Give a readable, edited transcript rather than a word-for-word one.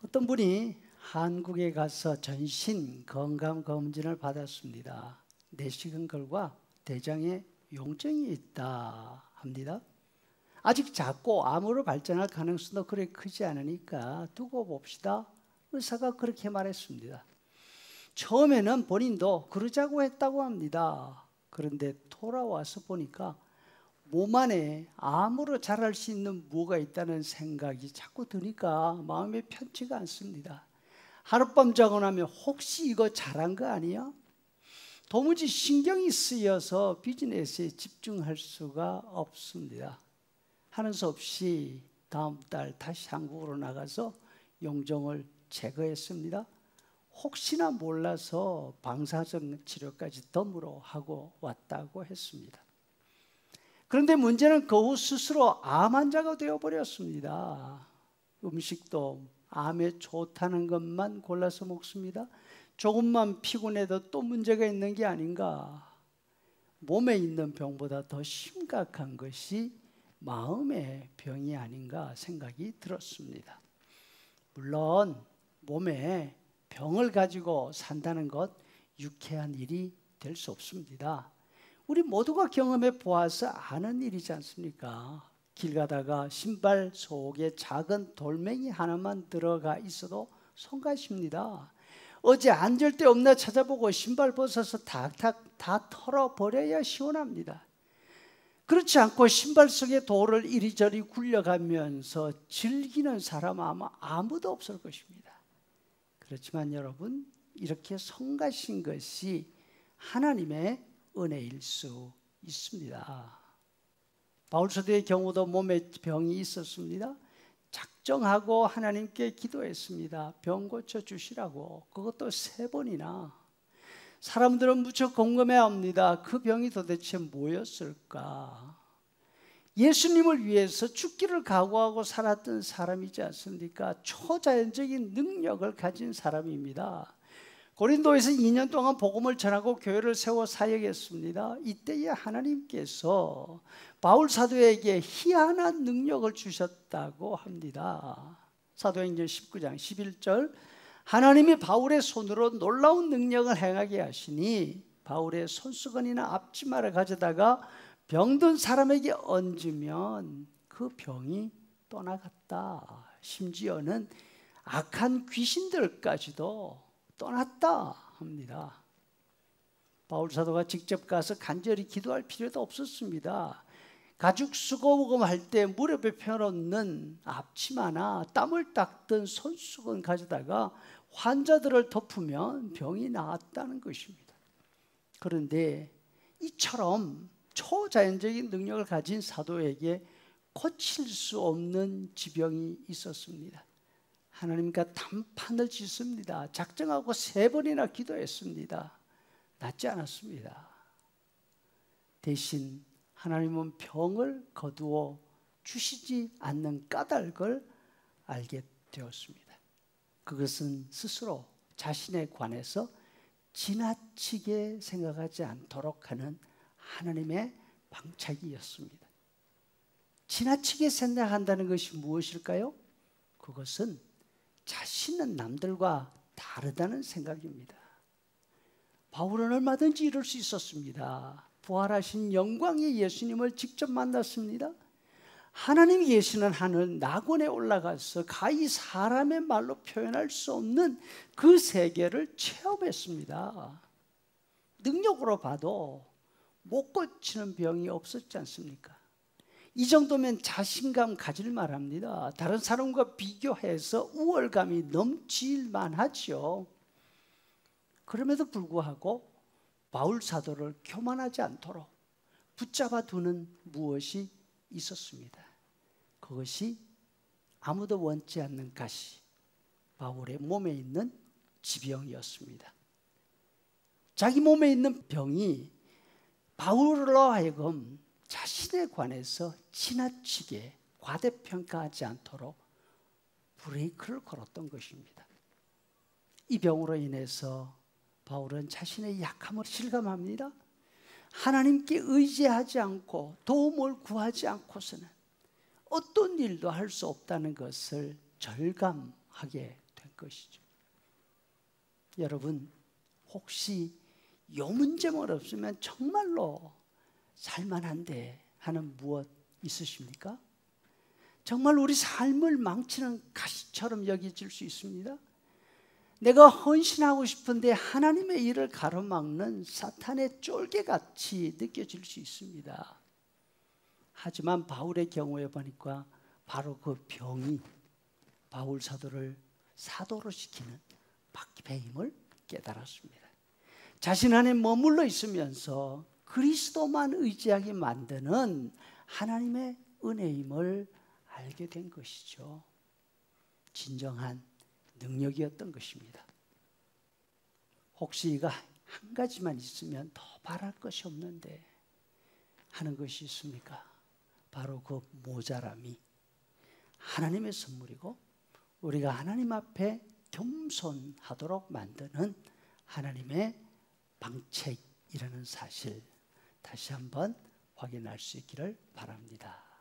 어떤 분이 한국에 가서 전신 건강검진을 받았습니다. 내시경 결과 대장에 용종이 있다 합니다. 아직 작고 암으로 발전할 가능성도 그렇게 크지 않으니까 두고 봅시다. 의사가 그렇게 말했습니다. 처음에는 본인도 그러자고 했다고 합니다. 그런데 돌아와서 보니까 몸 안에 암으로 자랄 수 있는 뭐가 있다는 생각이 자꾸 드니까 마음이 편치가 않습니다. 하룻밤 자고 나면 혹시 이거 자란 거 아니야? 도무지 신경이 쓰여서 비즈니스에 집중할 수가 없습니다. 하는 수 없이 다음 달 다시 한국으로 나가서 용종을 제거했습니다. 혹시나 몰라서 방사적 치료까지 덤으로 하고 왔다고 했습니다. 그런데 문제는 그 후 스스로 암 환자가 되어버렸습니다. 음식도 암에 좋다는 것만 골라서 먹습니다. 조금만 피곤해도 또 문제가 있는 게 아닌가. 몸에 있는 병보다 더 심각한 것이 마음의 병이 아닌가 생각이 들었습니다. 물론 몸에 병을 가지고 산다는 것 유쾌한 일이 될 수 없습니다. 우리 모두가 경험해 보아서 아는 일이지 않습니까? 길 가다가 신발 속에 작은 돌멩이 하나만 들어가 있어도 손가십니다. 어제 앉을 데 없나 찾아보고 신발 벗어서 탁탁 다 털어버려야 시원합니다. 그렇지 않고 신발 속에 돌을 이리저리 굴려가면서 즐기는 사람 아마 아무도 없을 것입니다. 그렇지만 여러분, 이렇게 성가신 것이 하나님의 은혜일 수 있습니다. 바울 사도의 경우도 몸에 병이 있었습니다. 작정하고 하나님께 기도했습니다. 병 고쳐주시라고. 그것도 3번이나. 사람들은 무척 궁금해합니다. 그 병이 도대체 뭐였을까? 예수님을 위해서 죽기를 각오하고 살았던 사람이지 않습니까? 초자연적인 능력을 가진 사람입니다. 고린도에서 2년 동안 복음을 전하고 교회를 세워 사역했습니다. 이때에 하나님께서 바울 사도에게 희한한 능력을 주셨다고 합니다. 사도행전 19장 11절, 하나님이 바울의 손으로 놀라운 능력을 행하게 하시니 바울의 손수건이나 앞치마를 가져다가 병든 사람에게 얹으면 그 병이 떠나갔다. 심지어는 악한 귀신들까지도 떠났다 합니다. 바울 사도가 직접 가서 간절히 기도할 필요도 없었습니다. 가죽 수고복음 할 때 무릎에 펴놓는 앞치마나 땀을 닦던 손수건 가져다가 환자들을 덮으면 병이 나았다는 것입니다. 그런데 이처럼 초자연적인 능력을 가진 사도에게 고칠 수 없는 지병이 있었습니다. 하나님과 단판을 짓습니다. 작정하고 3번이나 기도했습니다. 낫지 않았습니다. 대신 하나님은 병을 거두어 주시지 않는 까닭을 알게 되었습니다. 그것은 스스로 자신에 관해서 지나치게 생각하지 않도록 하는 하나님의 방책이었습니다. 지나치게 생각한다는 것이 무엇일까요? 그것은 자신은 남들과 다르다는 생각입니다. 바울은 얼마든지 이럴 수 있었습니다. 부활하신 영광의 예수님을 직접 만났습니다. 하나님이 계시는 하늘 낙원에 올라가서 가히 사람의 말로 표현할 수 없는 그 세계를 체험했습니다. 능력으로 봐도 못 고치는 병이 없었지 않습니까? 이 정도면 자신감 가질 만합니다. 다른 사람과 비교해서 우월감이 넘칠 만하죠. 그럼에도 불구하고 바울 사도를 교만하지 않도록 붙잡아 두는 무엇이 있었습니다. 그것이 아무도 원치 않는 가시, 바울의 몸에 있는 지병이었습니다. 자기 몸에 있는 병이 바울로 하여금 자신에 관해서 지나치게 과대평가하지 않도록 브레이크를 걸었던 것입니다. 이 병으로 인해서 바울은 자신의 약함을 실감합니다. 하나님께 의지하지 않고 도움을 구하지 않고서는 어떤 일도 할 수 없다는 것을 절감하게 것이죠. 여러분, 혹시 요 문제만 없으면 정말로 살만한데 하는 무엇 있으십니까? 정말 우리 삶을 망치는 가시처럼 여겨질 수 있습니다. 내가 헌신하고 싶은데 하나님의 일을 가로막는 사탄의 쫄개같이 느껴질 수 있습니다. 하지만 바울의 경우에 보니까 바로 그 병이 바울 사도를 사도로 시키는 박해임을 깨달았습니다. 자신 안에 머물러 있으면서 그리스도만 의지하게 만드는 하나님의 은혜임을 알게 된 것이죠. 진정한 능력이었던 것입니다. 혹시 이거 한 가지만 있으면 더 바랄 것이 없는데 하는 것이 있습니까? 바로 그 모자람이 하나님의 선물이고 우리가 하나님 앞에 겸손하도록 만드는 하나님의 방책이라는 사실 다시 한번 확인할 수 있기를 바랍니다.